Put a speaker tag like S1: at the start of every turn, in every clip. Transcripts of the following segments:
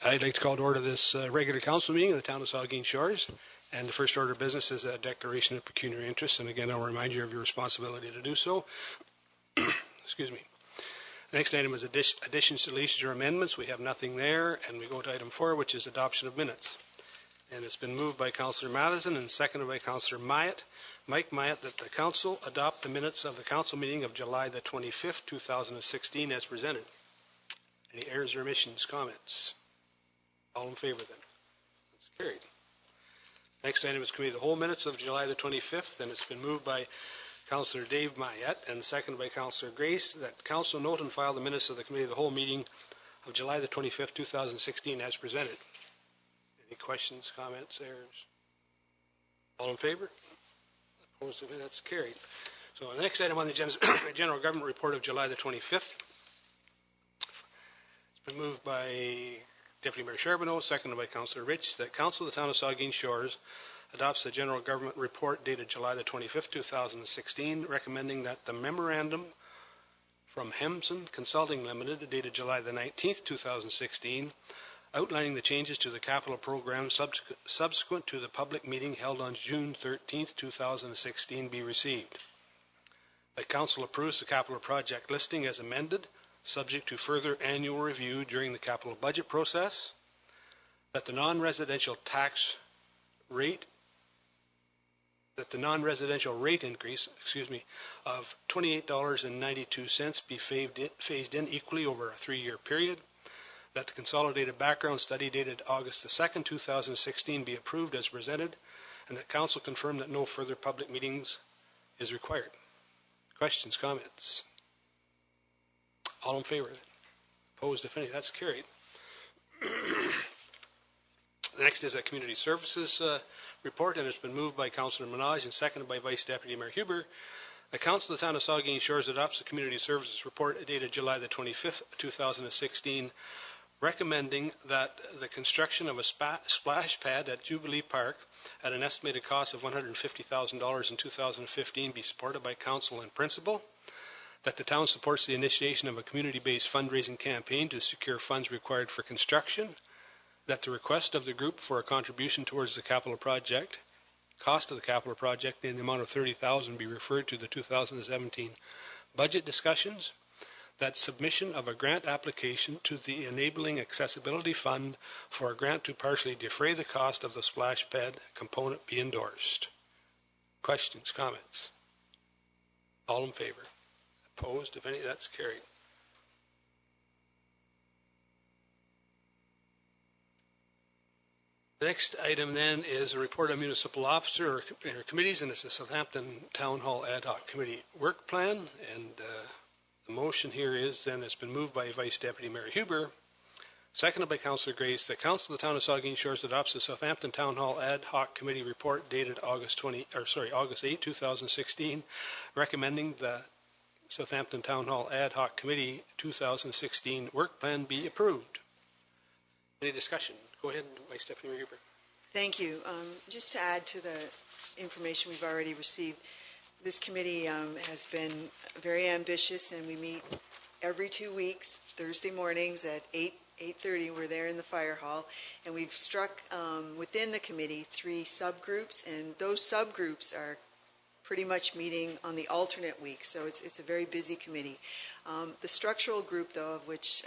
S1: I'd like to call to order this regular council meeting of the town of Saugeen Shores. And the first order of business is a declaration of pecuniary interest. And again, I'll remind you of your responsibility to do so. Excuse me. The next item is additions, deletions, or amendments. We have nothing there. And we go to item 4, which is adoption of minutes. And it's been moved by Councillor Matheson and seconded by Councillor Mike Myatt, that the council adopt the minutes of the council meeting of July the 25th, 2016 as presented. Any errors or omissions, comments? All in favor then? That's carried. Next item is committee of the whole minutes of July the 25th, and it's been moved by Councillor Dave Myatt and seconded by Councillor Grace that council note and file the minutes of the committee of the whole meeting of July the 25th, 2016 as presented. Any questions, comments, errors? All in favor? Opposed? That's carried. So the next item on the agenda is general government report of July the 25th. It's been moved by Deputy Mayor Charbonneau, seconded by Councillor Rich, that Council of the Town of Saugeen Shores adopts the General Government Report dated July the 25th, 2016, recommending that the memorandum from Hemson Consulting Limited, dated July the 19th, 2016, outlining the changes to the capital program subsequent to the public meeting held on June 13th, 2016, be received. That Council approves the capital project listing as amended, subject to further annual review during the capital budget process, that the non-residential rate increase, of $28.92 be phased in equally over a 3-year period, that the consolidated background study dated August the 2nd, 2016 be approved as presented, and that Council confirm that no further public meetings is required. Questions, comments? All in favor? Opposed, if any? That's carried. The next is a community services report, and it's been moved by Councillor Minaj and seconded by Vice Deputy Mayor Huber. The Council of the Town of Saugeen Shores adopts the community services report dated July the 25th, 2016, recommending that the construction of a splash pad at Jubilee Park at an estimated cost of $150,000 in 2015 be supported by Council in principle, that the town supports the initiation of a community-based fundraising campaign to secure funds required for construction, that the request of the group for a contribution towards the capital project, cost of the capital project in the amount of $30,000 be referred to the 2017 budget discussions, that submission of a grant application to the Enabling Accessibility Fund for a grant to partially defray the cost of the splash pad component be endorsed. Questions, comments? All in favor? Opposed, if any? That's carried. The next item then is a report of municipal officer or committees, and it's the Southampton Town Hall Ad Hoc Committee work plan. And the motion here is then it's been moved by Vice Deputy Mayor Huber, seconded by Councillor Grace, that Council of the Town of Saugeen Shores adopts the Southampton Town Hall Ad Hoc Committee report dated August 8, 2016, recommending the Southampton Town Hall Ad Hoc Committee 2016 work plan be approved. Any discussion? Go ahead, Vice Deputy Mayor Huber.
S2: Thank you. Just to add to the information we've already received, this committee has been very ambitious, and we meet every 2 weeks, Thursday mornings at 8:30. We're there in the fire hall, and we've struck within the committee 3 subgroups, and those subgroups are pretty much meeting on the alternate week, so it's a very busy committee. The structural group, though, of which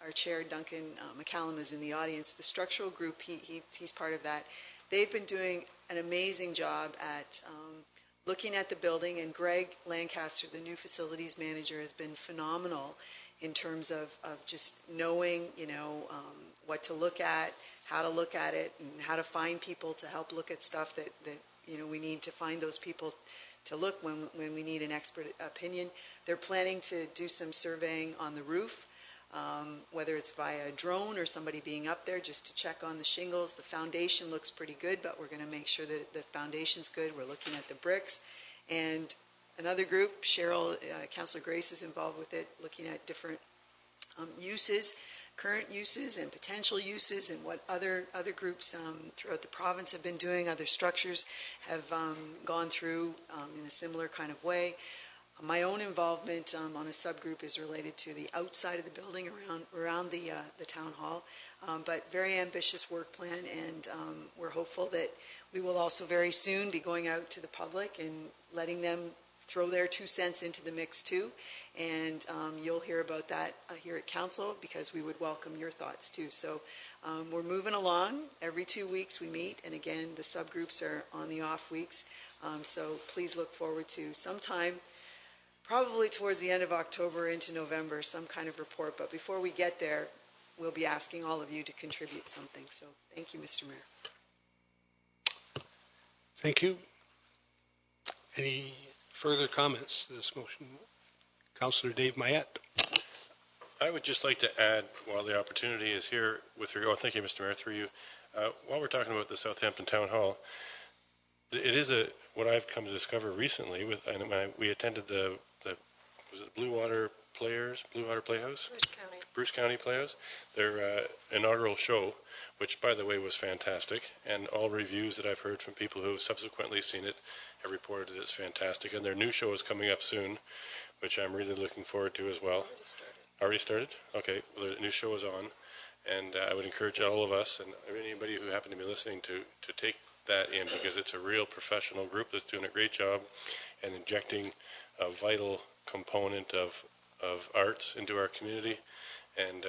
S2: our chair, Duncan McCallum, is in the audience, the structural group, he's part of that. They've been doing an amazing job at looking at the building, and Greg Lancaster, the new facilities manager, has been phenomenal in terms of just knowing, what to look at, how to look at it, and how to find people to help look at stuff that we need to find those people to look when we need an expert opinion. They're planning to do some surveying on the roof, whether it's via a drone or somebody being up there just to check on the shingles. The foundation looks pretty good, but we're going to make sure that the foundation's good. We're looking at the bricks. And another group, Cheryl, Councillor Grace, is involved with it, looking at different uses, current uses and potential uses, and what other groups throughout the province have been doing. Other structures have gone through in a similar kind of way. My own involvement on a subgroup is related to the outside of the building around the town hall, but very ambitious work plan, and we're hopeful that we will also very soon be going out to the public and letting them throw their 2 cents into the mix too, and you'll hear about that here at council, because we would welcome your thoughts too. So we're moving along. Every 2 weeks we meet, and again the subgroups are on the off weeks, so please look forward to sometime probably towards the end of October into November some kind of report. But before we get there, we'll be asking all of you to contribute something. So thank you, Mr. Mayor.
S1: Thank you. Any further comments to this motion? Councillor Dave Mayette.
S3: I would just like to add, while the opportunity is here, with regard, thank you, Mr. Mayor, through you, while we're talking about the Southampton Town Hall, it is what I've come to discover recently, we attended was it Blue Water Playhouse? Bruce County Playhouse. Their inaugural show, which, by the way, was fantastic, and all reviews that I've heard from people who have subsequently seen it have reported that it's fantastic. And their new show is coming up soon, which I'm really looking forward to as well. Already started? Okay, well, the new show is on, and I would encourage all of us and anybody who happen to be listening to take that in, because it's a real professional group that's doing a great job and injecting a vital component of arts into our community, and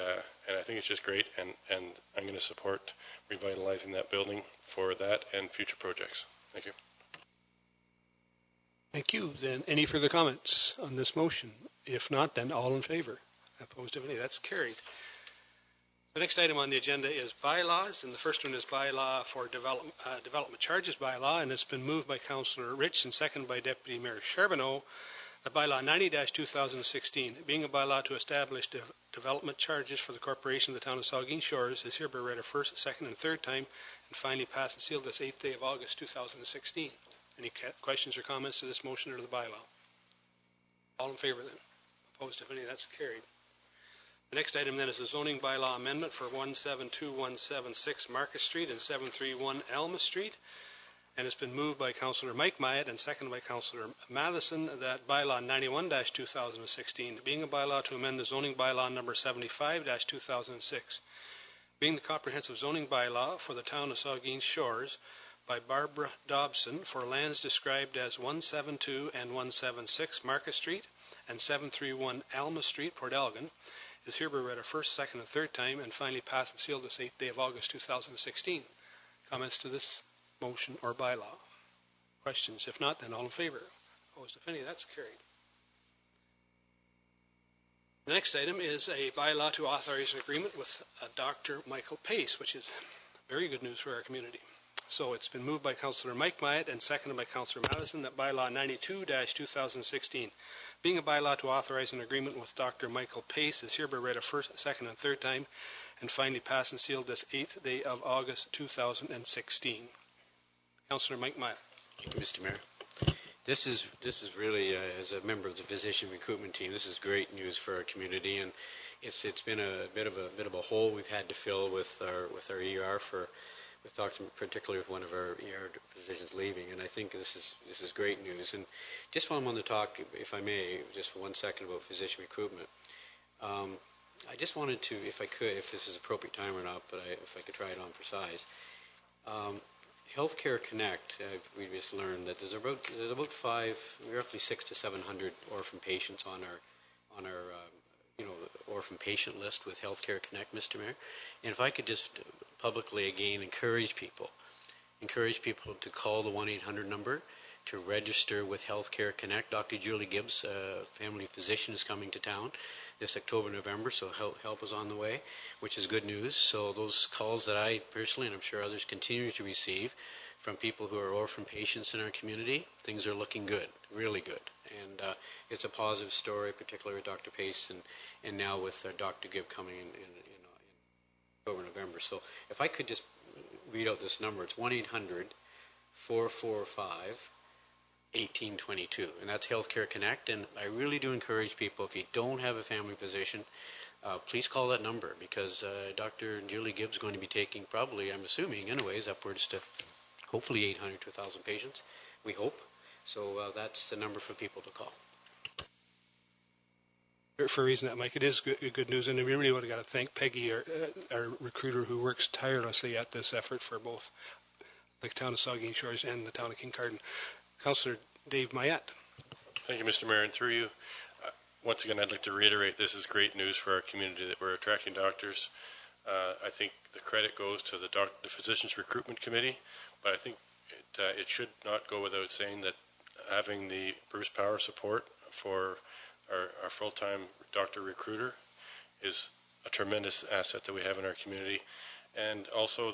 S3: I think it's just great, and I'm going to support revitalizing that building for that and future projects. Thank you.
S1: Thank you. Then any further comments on this motion? If not, then all in favor. Opposed, if any? That's carried. The next item on the agenda is bylaws, and the first one is bylaw for development charges bylaw, and it's been moved by Councillor Rich and seconded by Deputy Mayor Charbonneau. The bylaw 90-2016, being a bylaw to establish development charges for the corporation of the town of Saugeen Shores, is hereby read a first, second, and third time, and finally passed and sealed this 8th day of August 2016. Any questions or comments to this motion or to the bylaw? All in favor then? Opposed, if any? That's carried. The next item then is a zoning bylaw amendment for 172176 Market Street and 731 Alma Street. And it's been moved by Councillor Mike Myatt and seconded by Councillor Madison that bylaw 91-2016, being a bylaw to amend the zoning bylaw number 75-2006, being the comprehensive zoning bylaw for the town of Saugeen Shores by Barbara Dobson for lands described as 172 and 176 Market Street and 731 Alma Street, Port Elgin, is hereby read a first, second, and third time, and finally passed and sealed this 8th day of August 2016. Comments to this motion or bylaw? Questions? If not, then all in favor. Opposed, if any? That's carried. The next item is a bylaw to authorize an agreement with Dr. Michael Pace, which is very good news for our community. So it's been moved by Councillor Mike Myatt and seconded by Councillor Madison that bylaw 92-2016, being a bylaw to authorize an agreement with Dr. Michael Pace, is hereby read a first, second, and third time, and finally passed and sealed this 8th day of August 2016. Councillor Mike Myatt.
S4: Thank you, Mr. Mayor. This is really, as a member of the physician recruitment team, this is great news for our community, and it's been a bit of a hole we've had to fill with our ER particularly with one of our ER physicians leaving, and I think this is great news. And just while I'm on the talk, if I may, just for 1 second about physician recruitment, I just wanted to, if I could, if this is appropriate time or not, but if I could try it on for size. Healthcare Connect, we just learned that there's about roughly 600 to 700 orphan patients on our orphan patient list with Healthcare Connect, Mr. Mayor. And if I could just publicly again encourage people to call the 1-800 number to register with Healthcare Connect. Dr. Julie Gibbs, family physician, is coming to town this October, November, so help is on the way, which is good news. So those calls that I personally, and I'm sure others, continue to receive from people who are orphan patients in our community, things are looking good, really good. And it's a positive story, particularly with Dr. Pace and now with Dr. Gibb coming in October, November. So if I could just read out this number, it's 1-800-445-1822, and that's Healthcare Connect. And I really do encourage people, if you don't have a family physician, please call that number, because Dr. Julie Gibbs is going to be taking probably, I'm assuming anyways, upwards to hopefully 800 to 1,000 patients, we hope. So that's the number for people to call.
S1: for raising that, Mike. It is good news, and we really would have got to thank Peggy, our recruiter, who works tirelessly at this effort for both the town of Saugeen Shores and the town of Kincardine. Councillor Dave Mayette.
S3: Thank you, Mr. Mayor, and through you, once again, I'd like to reiterate this is great news for our community that we're attracting doctors. I think the credit goes to the Physicians Recruitment Committee, but I think it should not go without saying that having the Bruce Power support for our full-time doctor recruiter is a tremendous asset that we have in our community, and also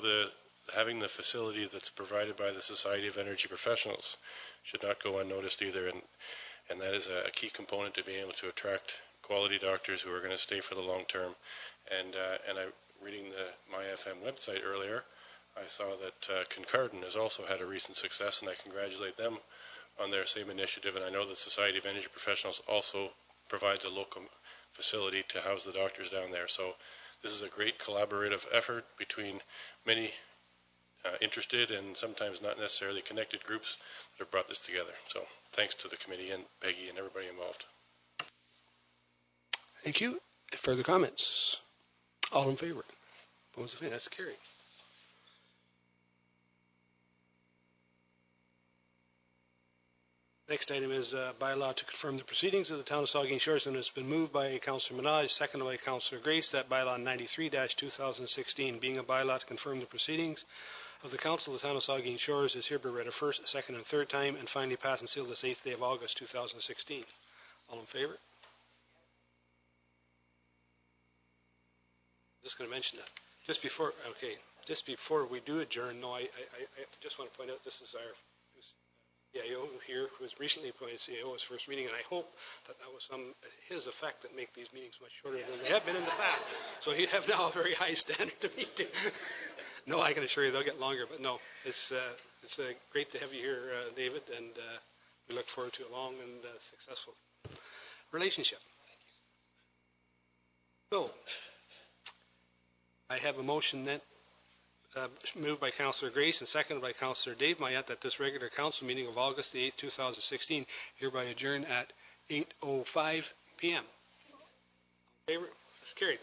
S3: having the facility that's provided by the Society of Energy Professionals should not go unnoticed either, and that is a key component to being able to attract quality doctors who are going to stay for the long term. And I reading the MyFM website earlier, I saw that Kincardine has also had a recent success, and I congratulate them on their same initiative. And I know the Society of Energy Professionals also provides a local facility to house the doctors down there. So this is a great collaborative effort between many interested and sometimes not necessarily connected groups that have brought this together. So thanks to the committee and Peggy and everybody involved.
S1: Thank you. Further comments? All in favor? Opposed? That's carried. Next item is bylaw to confirm the proceedings of the town of Saugeen Shores, and it's been moved by Councillor Minaj, seconded by Councillor Grace, that bylaw 93-2016, being a bylaw to confirm the proceedings of the Council of the town of Saugeen Shores, is hereby read a first, second, and third time, and finally passed and sealed this 8th day of August 2016. All in favor? Just going to mention that. Just before we do adjourn, I just want to point out this is our CIO here, who was recently appointed CIO, his first meeting, and I hope that was his effect that make these meetings much shorter than they have been in the past. So you have now a very high standard to meet to. No, I can assure you they'll get longer, but no, it's great to have you here, David, and we look forward to a long and successful relationship. So, I have a motion that moved by Councillor Grace and seconded by Councillor Dave Mayette that this regular council meeting of August the 8th, 2016 hereby adjourn at 8:05 p.m. In favor? That's carried.